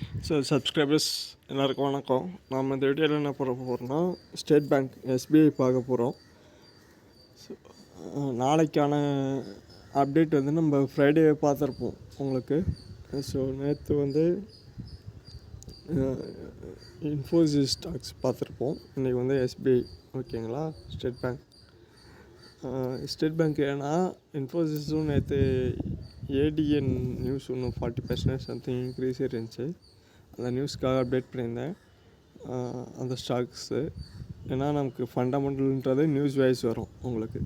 So subscribers எல்லாருக்கும் வணக்கம். நம்ம இந்த வீடியோவில் என்ன பண்ண போகிறோம்னா ஸ்டேட் பேங்க் எஸ்பிஐ பார்க்க போகிறோம். ஸோ நாளைக்கான அப்டேட் வந்து நம்ம ஃப்ரைடே பார்த்துருப்போம் உங்களுக்கு. ஸோ நேற்று வந்து இன்ஃபோசிஸ் ஸ்டாக்ஸ் பார்த்துருப்போம். இன்றைக்கி வந்து எஸ்பிஐ, ஓகேங்களா. ஸ்டேட் பேங்க் ஏன்னா இன்ஃபோசிஸும் நேற்று ஏடிஎன் நியூஸ் ஒன்று 40% சம்திங் இன்க்ரீஸ் இருந்துச்சு. அந்த நியூஸ்க்காக அப்டேட் பண்ணியிருந்தேன் அந்த ஸ்டாக்ஸு. ஏன்னா நமக்கு ஃபண்டமெண்டல்ன்றது நியூஸ் வைஸ் வரும் உங்களுக்கு.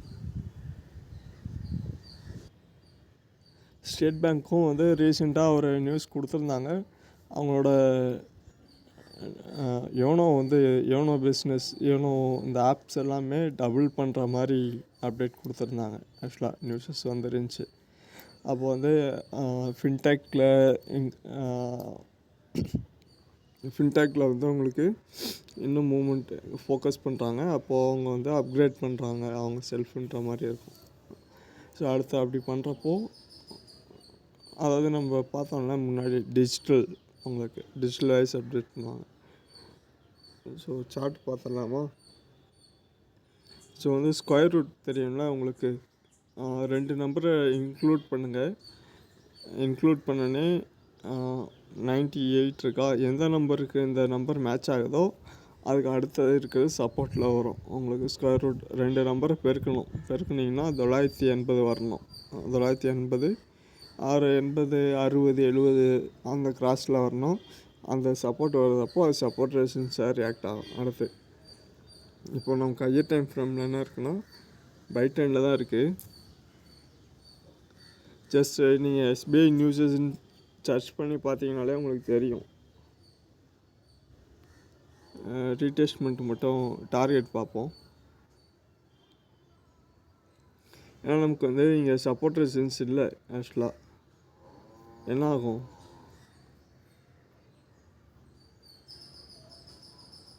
ஸ்டேட் பேங்க்கும் வந்து ரீசெண்டாக ஒரு நியூஸ் கொடுத்துருந்தாங்க. அவங்களோட யோனோ பிஸ்னஸ் இந்த ஆப்ஸ் எல்லாமே டபுள் பண்ணுற மாதிரி அப்டேட் கொடுத்துருந்தாங்க. ஆக்சுவலாக நியூஸஸ் வந்துருந்துச்சு. அப்போ வந்து ஃபின்டெக்கில் வந்து அவங்களுக்கு இன்னும் மூமெண்ட் ஃபோக்கஸ் பண்ணுறாங்க. அப்போது அவங்க வந்து அப்கிரேட் பண்ணுறாங்க அவங்க செல்ஃபுன்ற மாதிரி இருக்கும். ஸோ அடுத்து அப்படி பண்ணுறப்போ, அதாவது நம்ம பார்த்தோம்னா முன்னாடி டிஜிட்டல் வைஸ் அப்டேட் பண்ணுவாங்க. ஸோ சார்ட் பார்த்துடலாமா? ஸோ வந்து ஸ்கொயர் ரூட் தெரியும்ல உங்களுக்கு. 2 நம்பரை இன்க்ளூட் பண்ணுங்கள். இன்க்ளூட் பண்ணனே 98 இருக்கா, எந்த நம்பருக்கு இந்த நம்பர் மேட்ச் ஆகுதோ அதுக்கு அடுத்தது இருக்கிறது சப்போர்ட்டில் வரும் உங்களுக்கு. ஸ்கொயர் ரூட் 2 நம்பரை பெருக்குனிங்கன்னா 980 வரணும். 980, 680, 60, 70 அந்த கிராஸில் வரணும். அந்த சப்போர்ட் வர்றதப்போ அது சப்போர்ட் ரெசிஸ்டன்ஸாக ரியாக்ட் ஆகும். அடுத்து இப்போ நமக்கு ஹையர் டைம் ஃப்ரேமில் என்ன இருக்குன்னா பை ட்ரெண்டில் தான் இருக்குது. ஜஸ்ட் நீங்கள் எஸ்பிஐ நியூஸஸ்ன்னு சர்ச் பண்ணி பார்த்தீங்கனாலே உங்களுக்கு தெரியும். ரீடெஸ்ட்மெண்ட் மட்டும் டார்கெட் பார்ப்போம். ஏன்னா நமக்கு வந்து இங்கே சப்போர்ட் ரெசிஸ்டன்ஸ் இல்லை. ஆக்சுவலாக என்ன ஆகும்,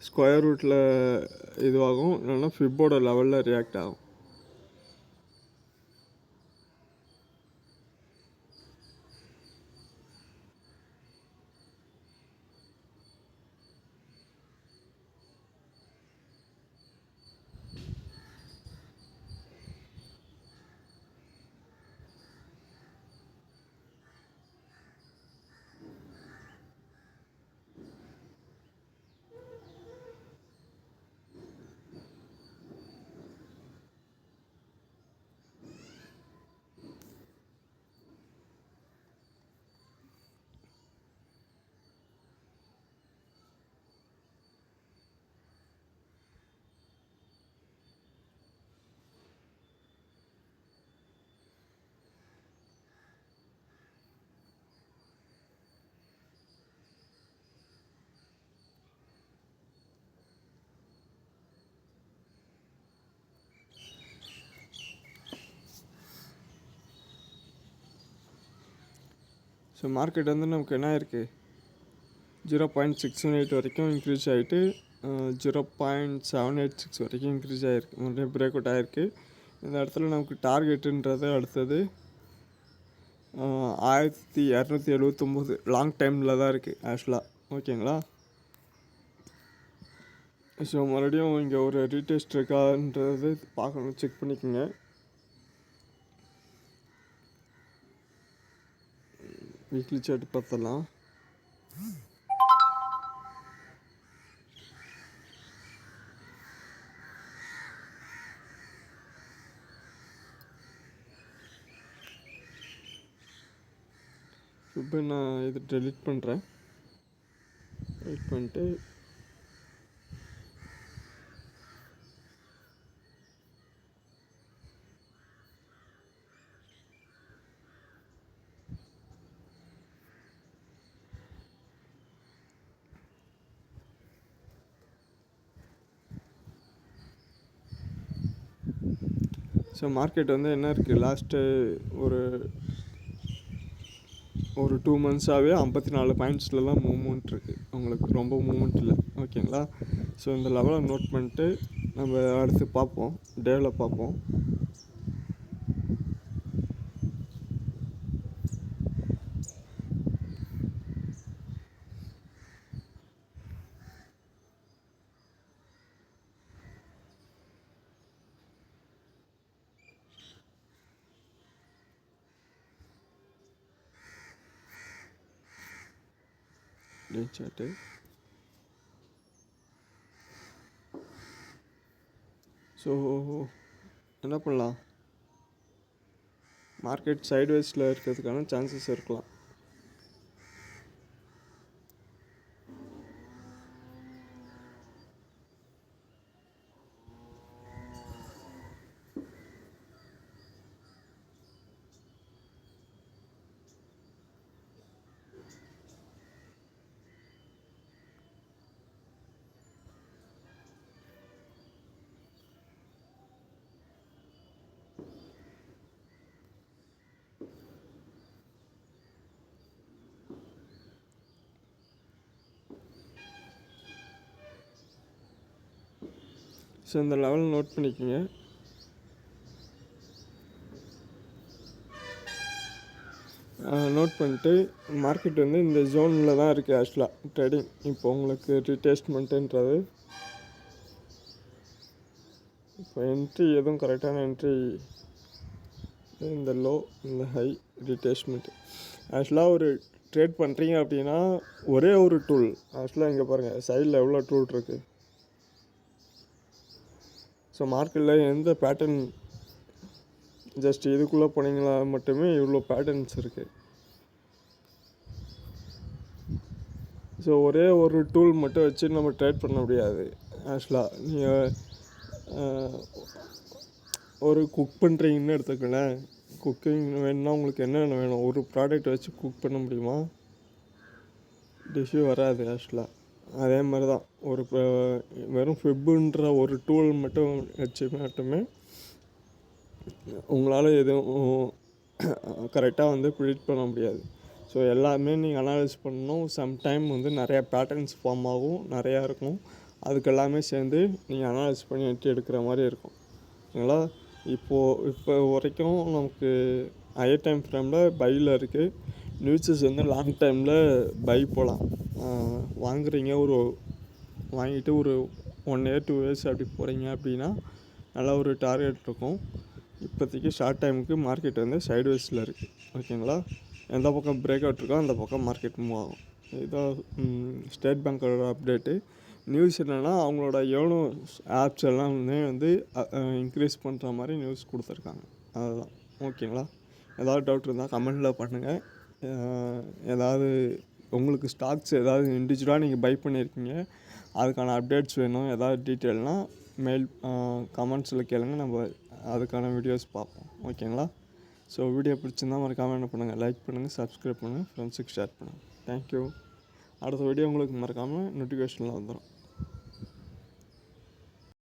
ஸ்கொயர் ரூட்டில் இதுவாகும், இல்லைன்னா ஃபிப்போட லெவலில் ரியாக்ட் ஆகும். ஸோ மார்க்கெட் வந்து நமக்கு என்ன இருக்குது, 0.618 வரைக்கும் இன்க்ரீஸ் ஆகிட்டு 0.786 வரைக்கும் இன்க்ரீஸ் ஆகிருக்கு. மறுபடியும் பிரேக் அவுட் ஆகிருக்கு. இந்த இடத்துல நமக்கு டார்கெட்டுன்றது அடுத்தது 1279 லாங் டைமில் தான் இருக்குது ஆக்சுவலாக, ஓகேங்களா. ஸோ மறுபடியும் இங்கே ஒரு ரீடெஸ்ட் இருக்கான்றது பார்க்கணும், செக் பண்ணிக்கோங்க. வீக்லி சார்ட் பார்த்தலாம். இப்போ நான் இது டெலிட் பண்ணுறேன். டெலிட் பண்ணிட்டு ஸோ மார்க்கெட் வந்து என்ன இருக்குது, லாஸ்ட்டு ஒரு 2 மந்த்ஸாகவே 54 பாயிண்ட்ஸில் தான் மூவ்மெண்ட் இருக்குது உங்களுக்கு. ரொம்ப மூவ்மெண்ட் இல்லை, ஓகேங்களா. ஸோ இந்த லெவலை நோட் பண்ணிட்டு நம்ம அடுத்து பார்ப்போம், டேவில் பார்ப்போம். Dean chart. ஸோ என்ன பண்ணலாம், மார்க்கெட் சைட்வேஸில் இருக்கிறதுக்கான சான்சஸ் இருக்கலாம். ஸோ இந்த லெவல் நோட் பண்ணிக்கோங்க. நோட் பண்ணிட்டு மார்க்கெட் வந்து இந்த ஜோனில் தான் இருக்குது ஆக்சுவலாக ட்ரேடிங். இப்போ உங்களுக்கு ரீடெஸ்ட்மெண்ட்டுன்றது இப்போ என்ட்ரி எதுவும் கரெக்டான என்ட்ரி, இந்த லோ இந்த ஹை ரீடெஸ்ட்மெண்ட். ஆக்சுவலாக ஒரு ட்ரேட் பண்ணுறீங்க அப்படின்னா ஒரே ஒரு டூல், ஆக்சுவலாக இங்கே பாருங்கள் சைடில் எவ்வளோ டூல் இருக்குது. ஸோ மார்க்கெட்டில் எந்த பேட்டர்ன், ஜஸ்ட் இதுக்குள்ளே போனீங்களா மட்டுமே இவ்வளோ பேட்டர்ன்ஸ் இருக்குது. ஸோ ஒரே ஒரு டூல் மட்டும் வச்சு நம்ம ட்ரேட் பண்ண முடியாது. ஆக்சுவலாக நீங்கள் ஒரு குக் பண்ணுறீங்கன்னு எடுத்துக்கலேன், குக்கிங் வேணும்னா உங்களுக்கு என்னென்ன வேணும், ஒரு ப்ராடக்ட் வச்சு குக் பண்ண முடியுமா? டிஷ்ஷு வராது ஆக்சுவலாக. அதே மாதிரி தான் ஒரு வெறும் ஃபிப்புன்ற ஒரு டூல் மட்டும் வச்சு மட்டுமே உங்களால் எதுவும் கரெக்டாக வந்து ப்ரிடிக்ட் பண்ண முடியாது. ஸோ எல்லாமே நீங்கள் அனாலிஸ் பண்ணணும். சம்டைம் வந்து நிறையா பேட்டர்ன்ஸ் ஃபார்ம் ஆகும், நிறையா இருக்கும். அதுக்கு எல்லாமே சேர்ந்து நீங்கள் அனாலிஸ் பண்ணி எடுக்கிற மாதிரி இருக்கும். ஓகேங்களா? இப்போ வரைக்கும் நமக்கு ஹையர் டைம் ஃப்ரேமில் பையில் இருக்குது. நியூஸஸ் வந்து லாங் டைமில் பை போகலாம். வாங்குறீங்க, வாங்கிட்டு ஒரு 1 year 2 years அப்படி போகிறீங்க அப்படின்னா நல்லா ஒரு டார்கெட் இருக்கும். இப்போதைக்கு ஷார்ட் டைமுக்கு மார்க்கெட் வந்து சைட்வேஸில் இருக்குது. ஓகேங்களா? எந்த பக்கம் பிரேக் அவுட் இருக்கோ அந்த பக்கம் மார்க்கெட் மூவ் ஆகும். இதுதான் ஸ்டேட் பேங்க்கோட அப்டேட்டு. நியூஸ் என்னென்னா அவங்களோட யோனோ ஆப்ஸ் எல்லாம் வந்து இன்க்ரீஸ் பண்ணுற மாதிரி நியூஸ் கொடுத்துருக்காங்க. அதுதான். ஓகேங்களா? ஏதாவது டவுட் இருந்தால் கமெண்டில் பண்ணுங்கள். ஏதாவது உங்களுக்கு ஸ்டாக்ஸ் ஏதாவது இண்டிவிஜுவலாக நீங்கள் பை பண்ணியிருக்கீங்க, அதுக்கான அப்டேட்ஸ் வேணும், ஏதாவது டீட்டெயில்னால் மெயில் கமெண்ட்ஸில் கேளுங்க, நம்ம அதுக்கான வீடியோஸ் பார்ப்போம். ஓகேங்களா? ஸோ வீடியோ பிடிச்சிருந்தா மறக்காமல் என்ன பண்ணுங்கள், லைக் பண்ணுங்கள், சப்ஸ்கிரைப் பண்ணுங்கள், ஃப்ரெண்ட்ஸுக்கு ஷேர் பண்ணுங்கள். தேங்க்யூ. அடுத்த வீடியோ உங்களுக்கு மறக்காமல் நோட்டிஃபிகேஷனில் வந்துடும்.